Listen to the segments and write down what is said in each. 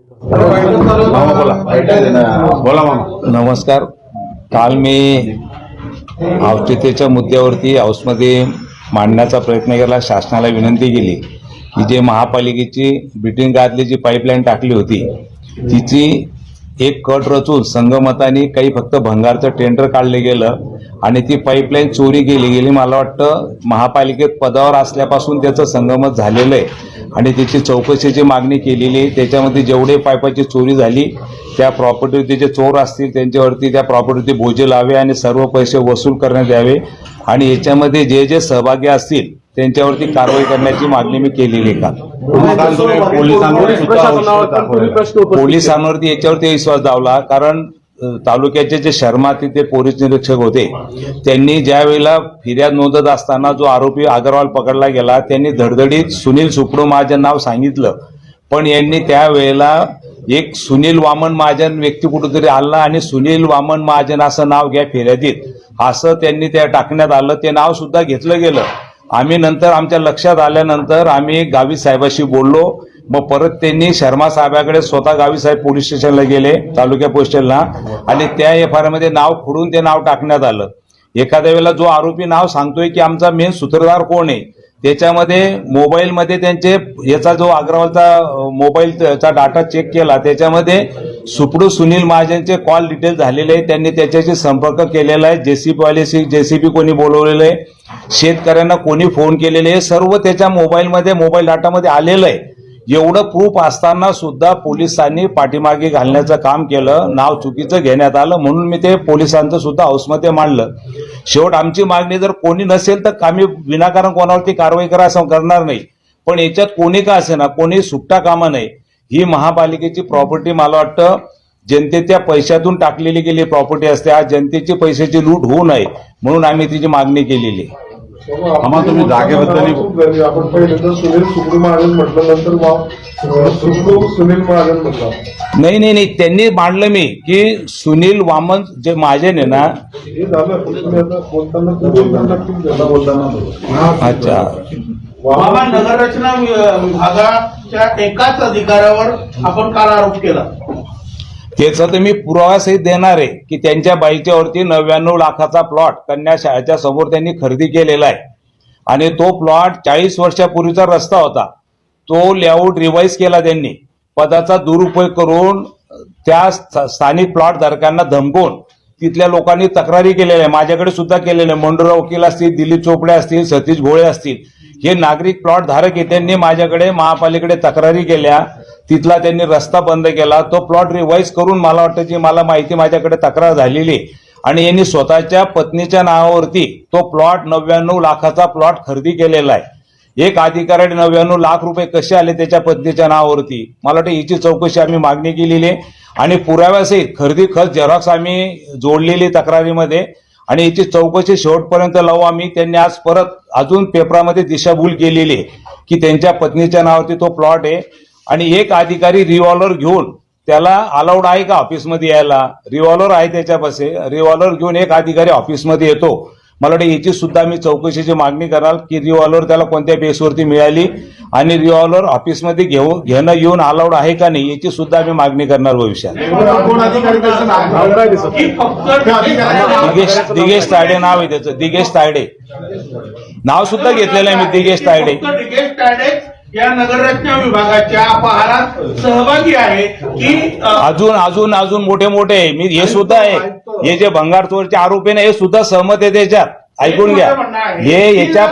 बोला मामा. नमस्कार. काल मी औचित्यतेच्या मुद्द्यावरती हाऊसमध्ये मांडण्याचा प्रयत्न केला. शासनाला विनंती केली की जे महापालिकेची बिटिंग गावातली जी पाईपलाईन टाकली होती तिची एक कट रचून संगमताने काही फक्त भंगारचं टेंडर काढलं गेलं आणि ती पाईपलाईन चोरी गेली. मला वाटतं महापालिकेत पदावर असल्यापासून त्याचं संगमत झालेलं आहे आणि त्याची चौकशीची मागणी केलेली आहे. त्याच्यामध्ये जेवढे पाईपाची चोरी झाली त्या प्रॉपर्टीवरती जे चोर असतील त्यांच्यावरती त्या प्रॉपर्टीवरती बोजे लावे आणि सर्व पैसे वसूल करण्यात यावे आणि याच्यामध्ये जे जे सहभागी असतील त्यांच्यावरती कारवाई करण्याची मागणी मी केलेली आहे. पोलिसांवरती याच्यावरती विश्वास दावला कारण तालुक्याचे जे शर्मा तिथे पोलीस निरीक्षक होते त्यांनी ज्या वेळेला फिर्याद नोंदत असताना जो आरोपी अग्रवाल पकडला गेला त्यांनी धडधडीत सुनील सुपडू महाजन नाव सांगितलं, पण यांनी त्यावेळेला एक सुनील वामन महाजन व्यक्ती कुठेतरी आला आणि सुनील वामन महाजन असं नाव घ्या फिर्यादीत असं त्यांनी त्या टाकण्यात आलं. ते नाव सुद्धा घेतलं गेलं. आम्ही नंतर आमच्या लक्षात आल्यानंतर आम्ही गावी साहेबाशी बोललो. मग परत त्यांनी शर्मा साहेबाकडे स्वतः गावी साहेब पोलीस स्टेशनला गेले तालुक्या पोस्टलला आणि त्या FIR मध्ये नाव खोडून ते नाव टाकण्यात आलं. एखाद्या वेळेला जो आरोपी नाव सांगतोय की आमचा मेन सूत्रधार कोण आहे त्याच्यामध्ये मोबाईलमध्ये त्यांचे याचा जो अग्रवालचा मोबाईलचा डाटा चेक केला त्याच्यामध्ये सुपडू सुनील महाजनचे कॉल डिटेल झालेले आहे. त्यांनी त्याच्याशी संपर्क केलेला आहे. जेसीबी कोणी बोलवलेलं आहे, शेतकऱ्यांना कोणी फोन केलेले आहे, सर्व त्याच्या मोबाईलमध्ये मोबाईल डाटामध्ये आलेलं आहे. एवढं प्रूफ असताना सुद्धा पोलिसांनी पाठीमागे घालण्याचं काम केलं. नाव चुकीचं घेण्यात आलं म्हणून मी ते पोलिसांचं सुद्धा हाऊसमध्ये मांडलं. शेवट आमची मागणी जर कोणी नसेल तर आम्ही विनाकारण कोणावरती कारवाई करा असं करणार नाही, पण याच्यात कोणी का असेना कोणी सुट्टा कामा नाही. ही महापालिकेची प्रॉपर्टी मला वाटतं जनतेच्या पैशातून टाकलेली गेली प्रॉपर्टी असते. आज जनतेची पैशाची लूट होऊ नये म्हणून आम्ही तिची मागणी केलेली आहे. आम्हा तुम्ही जागेबद्दल आपण पहिल्यांदा सुनील सुपडू महाजन म्हटलं नंतर सुनील महाजन म्हटलं नाही त्यांनी मांडलं मी की सुनील वामन जे महाजन आहे ना. हे झालं बोलताना अच्छा बाबा नगररचना विभागाच्या एकाच अधिकाऱ्यावर आपण काल आरोप केला. त्याचा तर मी पुरावा सहित देणार आहे की त्यांच्या बाईच्यावरती 99 लाखाचा प्लॉट कन्या शाळेच्या समोर त्यांनी खरेदी केलेला आहे आणि तो प्लॉट 40 वर्षापूर्वीचा रस्ता होता. तो लेआउट रिवाईज केला त्यांनी. पदाचा दुरुपयोग करून त्या स्थानिक प्लॉट धारकांना धमकवून तिथल्या लोकांनी तक्रारी केलेल्या आहे. माझ्याकडे सुद्धा केलेल्या आहे. मंडुराव वकील असतील, दिलीप चोपडे असतील, सतीश घोळे असतील, हे नागरिक प्लॉट धारक आहे. त्यांनी माझ्याकडे महापालिकेकडे तक्रारी केल्या. तिथला त्यांनी रस्ता बंद केला. तो प्लॉट रिवाईज करून मला वाटतं की मला माहिती माझ्याकडे तक्रार झालेली आणि यांनी स्वतःच्या पत्नीच्या नावावरती तो प्लॉट 99 लाखाचा प्लॉट खरेदी केलेला आहे. एक अधिकाऱ्याने 99 लाख रुपये कसे आले त्याच्या पत्नीच्या नावावरती मला वाटतं याची चौकशी आम्ही मागणी केलेली आहे आणि पुराव्यासहित खरेदी खर्च झेरॉक्स आम्ही जोडलेली तक्रारीमध्ये आणि याची चौकशी शेवटपर्यंत लावू आम्ही. त्यांनी आज परत अजून पेपरामध्ये दिशाभूल केलेली आहे की त्यांच्या पत्नीच्या नावावरती तो प्लॉट आहे आणि एक अधिकारी रिव्हॉल्वर घेऊन त्याला अलाउड आहे का ऑफिसमध्ये यायला. रिव्हॉल्वर आहे त्याच्यापाशी. रिव्हॉल्वर घेऊन एक अधिकारी ऑफिसमध्ये येतो. मला वाटतं याची सुद्धा मी चौकशीची मागणी कराल की रिव्हॉल्वर त्याला कोणत्या बेसवरती मिळाली आणि रिव्हॉल्वर ऑफिसमध्ये घेणं येऊन अलाउड आहे का नाही याची सुद्धा मी मागणी करणार भविष्यात. दिगेश तायडे नाव आहे त्याचं. दिगेश तायडे नाव सुद्धा घेतलेलं आहे मी. दिगेश तायडे या नगररचना विभागाच्या अपहारात सहभागी आहे की अजून मोठे मी हे सुद्धा आहे. हे जे भंगार चोरचे आरोपी ना हे सुद्धा सहमत आहे त्याच्यात. ऐकून घ्या. हे याच्यात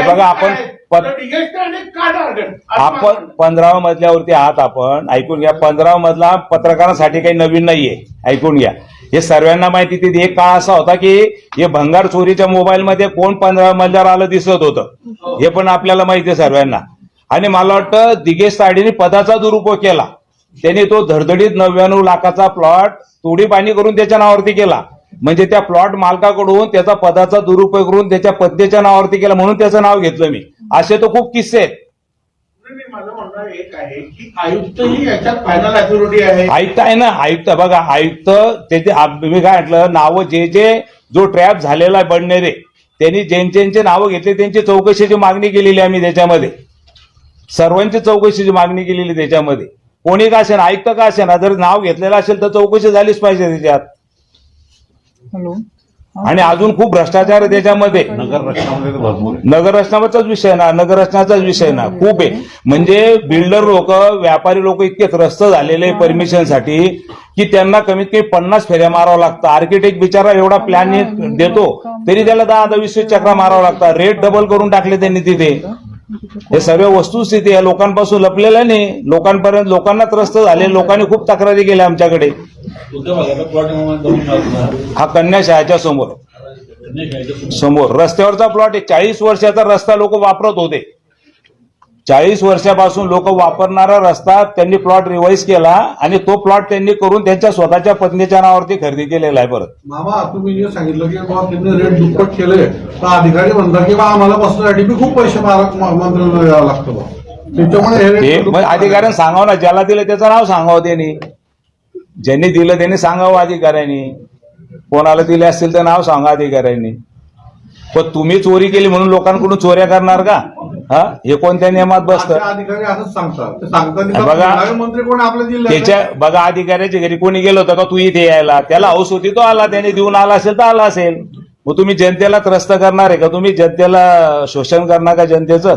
बघा आपण 15व्या मजल्यावरती आहात आपण. ऐकून घ्या. 15वा मजला पत्रकारांसाठी काही नवीन नाहीये. ऐकून घ्या. हे सर्वांना माहिती. तिथे एक काळ असा होता की हे भंगार चोरीच्या मोबाईलमध्ये कोण 15व्या मजल्यावर आलं दिसत होतं हे पण आपल्याला माहिती आहे सर्वांना. आणि मला वाटतं दिगेश तायडेंनी पदाचा दुरुपयोग केला. त्यांनी तो धडधडीत 99 लाखाचा प्लॉट तोडीपाणी करून त्याच्या नावावरती केला. म्हणजे त्या प्लॉट मालकाकडून त्याचा पदाचा दुरुपयोग करून त्याच्या पत्नीच्या नावावरती केला म्हणून त्याचं नाव घेतलं मी. असे तो खूप किस्से आहेत. माझं म्हणणं एक आहे की आयुक्त ही याच्यात फायनल अथॉरिटी आहे. आयुक्त आहे ना. आयुक्त बघा. आयुक्त त्याचे मी काय म्हटलं नावं जे जो ट्रॅप झालेला आहे बडनेरे त्यांनी ज्यांचे नावं घेतले त्यांची चौकशीची मागणी केलेली आम्ही त्याच्यामध्ये. सर्वांची चौकशीची मागणी केलेली त्याच्यामध्ये. कोणी का असेना, आयुक्त का असेना, जर नाव घेतलेलं असेल तर चौकशी झालीच पाहिजे त्याच्यात. हॅलो. आणि अजून खूप भ्रष्टाचार आहे त्याच्यामध्ये. नगर रचनामध्ये तर भरपूर आहे. नगर रचनाचाच विषय ना, नगर रचनाचाच विषय ना, खूप आहे. म्हणजे बिल्डर लोक, व्यापारी लोक इतके त्रस्त झालेले परमिशनसाठी की त्यांना कमीत कमी 50 फेऱ्या मारावं लागतं. आर्किटेक्ट बिचारा एवढा प्लॅन देतो तरी त्याला 10-20 चक्रा मारावं लागतात. रेट डबल करून टाकले त्यांनी तिथे. हे सर्व वस्तुस्थिती आहे, लोकांपासून लपलेलं नाही, लोकांपर्यंत, लोकांना त्रस्त झाले. लोकांनी खूप तक्रारी केल्या आमच्याकडे. हा कन्याशाळेच्या समोर रस्त्यावरचा प्लॉट आहे. 40 वर्षाचा रस्ता लोक वापरत होते. 40 वर्षापासून लोक वापरणारा रस्ता त्यांनी प्लॉट रिवाईज केला आणि तो प्लॉट त्यांनी करून त्यांच्या स्वतःच्या पत्नीच्या नावावरती खरेदी केलेला आहे. परत मामा, तुम्ही जे सांगितलं की बाबा त्यांनी रेट दुप्पट केले, तर अधिकारी म्हणतात की बा आम्हाला बसण्यासाठी बी खूप पैसे मंत्र्यांना द्यावं लागतं बा. त्याच्यामुळे हे ते रेट मग अधिकाऱ्यांनी सांगावं ना, ज्याला दिलं त्याचं नाव सांगावं त्यांनी. ज्यांनी दिलं त्यांनी सांगावं अधिकाऱ्यांनी. कोणाला दिले असतील तर नाव सांगा अधिकाऱ्यांनी. पण तुम्ही चोरी केली म्हणून लोकांकडून चोऱ्या करणार का? हा, हे कोणत्या नियमात बसतं? असे अधिकारी असंच सांगतात. ते सांगतात बघा, की मंत्री कोण आपल्या जिल्ह्यात त्याच्या बघा, अधिकाऱ्याच्या घरी कोणी गेलं होतं का तू इथे यायला? त्याला हौस होती, तो आला, त्याने देऊन आला असेल तर आला असेल. मग तुम्ही जनतेला त्रस्त करणार आहे का? तुम्ही जनतेला शोषण करणार का जनतेचं?